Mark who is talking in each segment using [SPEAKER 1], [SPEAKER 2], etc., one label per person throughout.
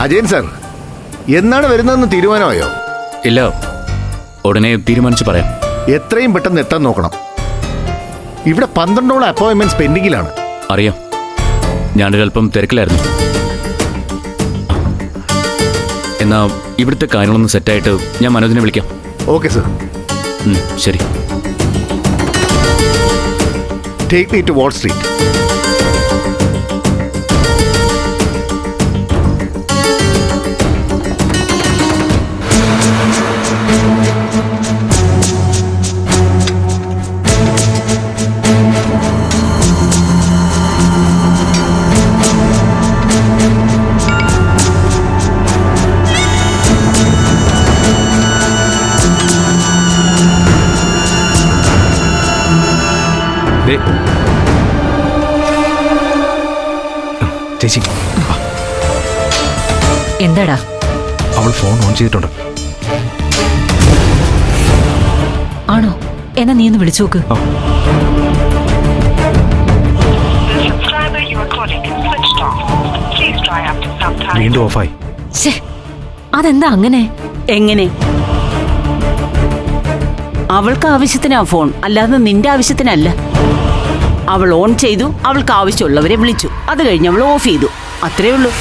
[SPEAKER 1] Ajayan sir, എന്നാണ് വരുന്നതെന്ന് തീരുമാനമായോ?
[SPEAKER 2] ഇല്ല, ഉടനെ തീരുമാനിച്ച് പറയാം.
[SPEAKER 1] എത്രയും പെട്ടെന്ന് എത്താൻ നോക്കണം. ഇവിടെ 12ഓളം അപ്പോയിന്റ്മെന്റ്സ് പെൻഡിങ്ങിലാണ്.
[SPEAKER 2] അറിയാം, ഞാനൊരല്പം തിരക്കിലായിരുന്നു. എന്നാ ഇവിടുത്തെ കാര്യങ്ങളൊന്ന് സെറ്റായിട്ട് ഞാൻ മനോജിനെ വിളിക്കാം.
[SPEAKER 1] Okay sir.
[SPEAKER 2] ശരി.
[SPEAKER 1] Take me to wall street.
[SPEAKER 3] ചേച്ചി,
[SPEAKER 4] എന്താടാ?
[SPEAKER 3] അവൾ ഫോൺ ഓൺ ചെയ്തിട്ടുണ്ട്.
[SPEAKER 4] ആണോ? എന്നാ നീ ഒന്ന് വിളിച്ചു നോക്ക്.
[SPEAKER 3] വീണ്ടും ഓഫായി.
[SPEAKER 4] അതെന്താ അങ്ങനെ?
[SPEAKER 5] എങ്ങനെ? അവൾക്ക് ആവശ്യത്തിനാ ഫോൺ, അല്ലാതെ നിന്റെ ആവശ്യത്തിനല്ല. അവൾ ഓൺ ചെയ്തു, അവൾക്ക് ആവശ്യമുള്ളവരെ വിളിച്ചു, അത് കഴിഞ്ഞ് അവൾ ഓഫ് ചെയ്തു, അത്രേ ഉള്ളൂ.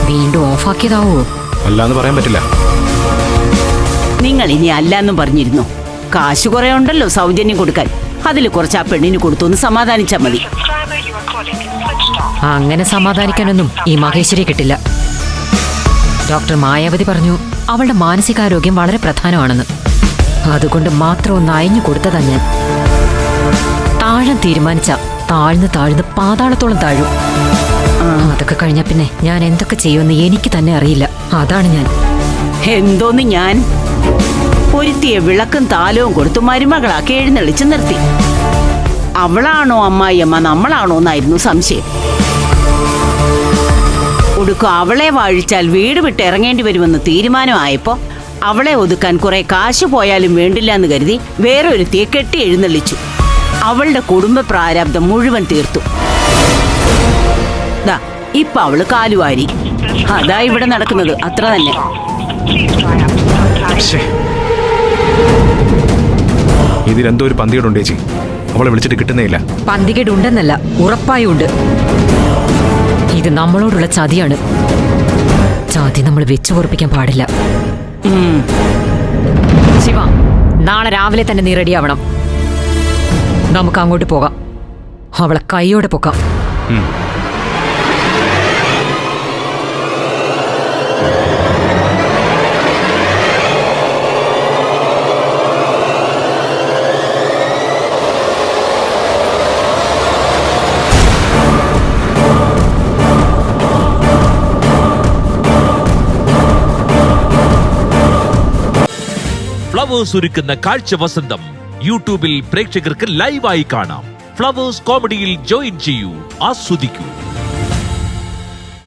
[SPEAKER 4] വീണ്ടും ഓഫാക്കിയതാവോ?
[SPEAKER 3] അല്ലാന്ന് പറയാൻ പറ്റില്ല.
[SPEAKER 5] നിങ്ങൾ ഇനി അല്ലാന്നും പറഞ്ഞിരുന്നു. കാശ് കുറെ ഉണ്ടല്ലോ സൗജന്യം കൊടുക്കാൻ, അതിൽ കുറച്ച് ആ പെണ്ണിന് കൊടുത്തൊന്ന് സമാധാനിച്ചാൽ മതി.
[SPEAKER 4] അങ്ങനെ സമാധാനിക്കാനൊന്നും ഈ മഹേശ്വരി കിട്ടില്ല. ഡോക്ടർ മായാവതി പറഞ്ഞു അവളുടെ മാനസികാരോഗ്യം വളരെ പ്രധാനമാണെന്ന്. അതുകൊണ്ട് മാത്രം ഒന്ന് അയഞ്ഞു കൊടുത്തതാ ഞാൻ. താഴാൻ തീരുമാനിച്ച താഴ്ന്ന് താഴ്ന്ന് പാതാളത്തോളം താഴും. അതൊക്കെ കഴിഞ്ഞ പിന്നെ ഞാൻ എന്തൊക്കെ ചെയ്യുമെന്ന് എനിക്ക് തന്നെ അറിയില്ല. അതാണ് ഞാൻ.
[SPEAKER 5] എന്തോന്ന് ഞാൻ? ഒരുത്തിയ വിളക്കും താലവും കൊടുത്തു മരുമകളാക്കി എഴുന്നള്ളിച്ച് നിർത്തി. അവളാണോ അമ്മായിയമ്മ, നമ്മളാണോ എന്നായിരുന്നു സംശയം. ഒടുക്കം അവളെ വാഴിച്ചാൽ വീട് വിട്ട് ഇറങ്ങേണ്ടി വരുമെന്ന് തീരുമാനമായപ്പോ അവളെ ഒതുക്കാൻ കുറെ കാശ് പോയാലും വേണ്ടില്ല എന്ന് കരുതി വേറൊരുത്തിയെ കെട്ടി എഴുന്നള്ളിച്ചു. അവളുടെ കുടുംബ പ്രാരാബ്ദം മുഴുവൻ തീർത്തു. ദാ ഇപ്പൊ അവള് കാലുവാരി. അതാ ഇവിടെ നടക്കുന്നത്, അത്ര തന്നെ.
[SPEAKER 3] ഇതിലെന്തോ ഒരു പന്തികേടുണ്ട് ചേച്ചി. അവളെ വിളിച്ചിട്ട് കിട്ടുന്നേയില്ല.
[SPEAKER 4] പന്തികേടുണ്ടെന്നല്ല, ഉറപ്പായും ഉണ്ട്. ഇത് നമ്മളോടുള്ള ചതിയാണ്. ചതി നമ്മൾ വെച്ചു പൊറപ്പിക്കാൻ പാടില്ല. ശിവ, നാളെ രാവിലെ തന്നെ നീ റെഡിയാവണം. നമുക്ക് അങ്ങോട്ട് പോകാം. അവളെ കൈയോടെ പൊക്കാം.
[SPEAKER 6] ഫ്ലവേഴ്സ് ഒരുക്കുന്ന കാഴ്ച വസന്തം യൂട്യൂബിൽ പ്രേക്ഷകർക്ക് ലൈവായി കാണാം. ഫ്ലവേഴ്സ് കോമഡിയിൽ ജോയിൻ ചെയ്യൂ, ആസ്വദിക്കൂ.